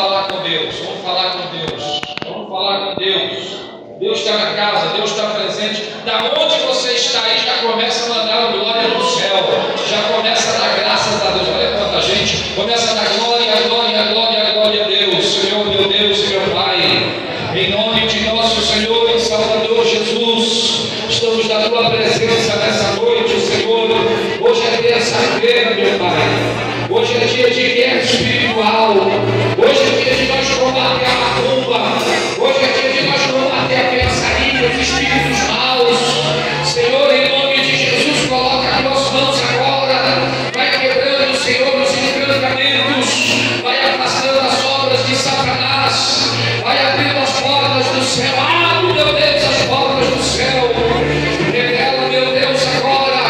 falar com Deus, vamos falar com Deus, vamos falar com Deus. Deus está na casa, Deus está presente. Da onde você está aí, já começa a mandar a glória do céu, já começa a dar graças a Deus. Olha quanta gente, começa a dar glória, glória, glória, glória a Deus. Senhor, meu Deus e meu Pai, em nome de nosso Senhor e Salvador Jesus, estamos na tua presença nessa noite, Senhor. Hoje é terça-feira, meu Pai. Hoje é dia de guerra espiritual. Hoje é dia de nós combater a macumba. Hoje é dia de nós combater a pensaria, os espíritos maus. Senhor, em nome de Jesus, coloca as tuas mãos agora. Vai quebrando, Senhor, os encantamentos. Vai afastando as obras de Satanás. Vai abrindo as portas do céu. Abre, meu Deus, as portas do céu. Revela, meu Deus, agora.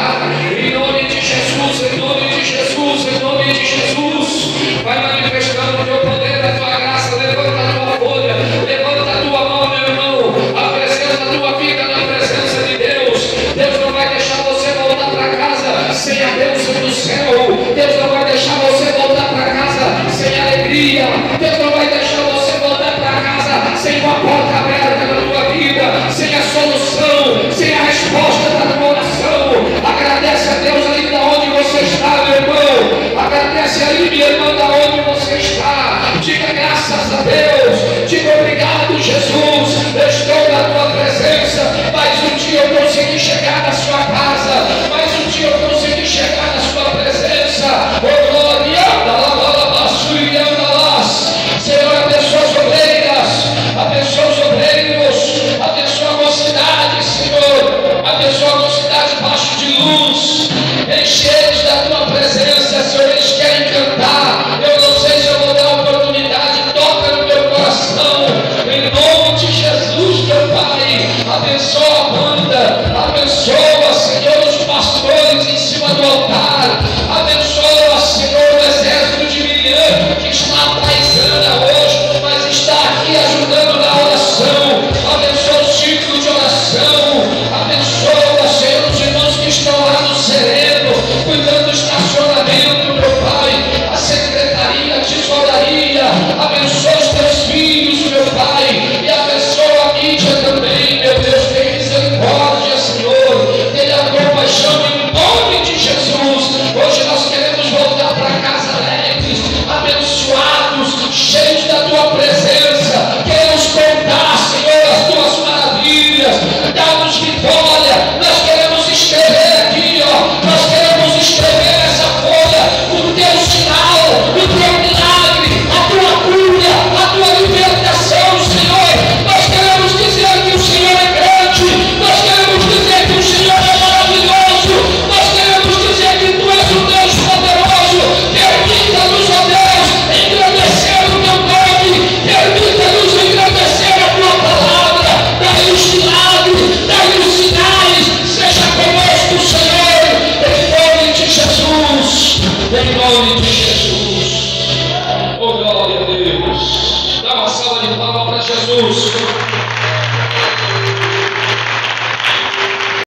Em nome de Jesus, em nome de Jesus, em nome de Jesus. Vai manifestando o teu poder, a tua graça. Levanta a tua folha, levanta a tua mão, meu irmão. Apresenta a tua vida na presença de Deus. Deus não vai deixar você voltar para casa sem a bênção do céu. Deus não vai deixar você voltar para casa sem alegria. Deus não vai deixar você voltar para casa sem uma porta aberta na tua vida, sem a solução, sem a resposta da tua oração. Agradece a Deus ali de onde você está, meu irmão. Agradece ali, minha irmã, de onde você está. Diga graças a Deus. Diga obrigado, Jesus. Eu estou na tua presença. Mais um dia eu consegui chegar na sua casa. Mais um dia eu consegui chegar na sua presença. Oh, glória! Senhor, abençoa as obreiras, abençoa os obreiros, abençoa a mocidade, Senhor, abençoa a mocidade debaixo de luz, enche eles da tua presença, Senhor. Eles querem cantar, eu não sei se eu vou dar a oportunidade, toca no meu coração, em nome de Jesus, meu Pai. Abençoa a banda, abençoa, Senhor, os pastores em cima do altar, abençoa, Senhor, o exército de Miriam que está paisana hoje, mas está aqui ajudando na oração. Abençoa o ciclo de oração, abençoa, Senhor, os irmãos que estão lá no sereno, cuidando do estacionamento, meu Pai, a secretaria, a tesouraria, abençoa os teus filhos, meu Pai, e abençoa a mídia também, meu Deus. Tem misericórdia, Senhor, tenha compaixão em nome de Jesus. Hoje nós queremos voltar para casa alegres, abençoados, cheios da tua presença. Queremos contar, Senhor, as tuas maravilhas, dar-nos vitória. Nós queremos escrever aqui, ó, nós queremos escrever nessa folha o teu sinal, o teu milagre, a tua cura, a tua libertação, Senhor. Nós queremos dizer que o Senhor é grande, nós queremos dizer que o Senhor é maravilhoso, nós queremos dizer que tu és o Deus poderoso. Permita-nos, ó Deus, engrandecer o teu nome, permita-nos engrandecer a tua palavra. Dai os milagres, dai os sinais, seja conosco, Senhor, em nome de Jesus, em nome de Jesus. Oh, glória a Deus. Dá uma salva de palmas para Jesus.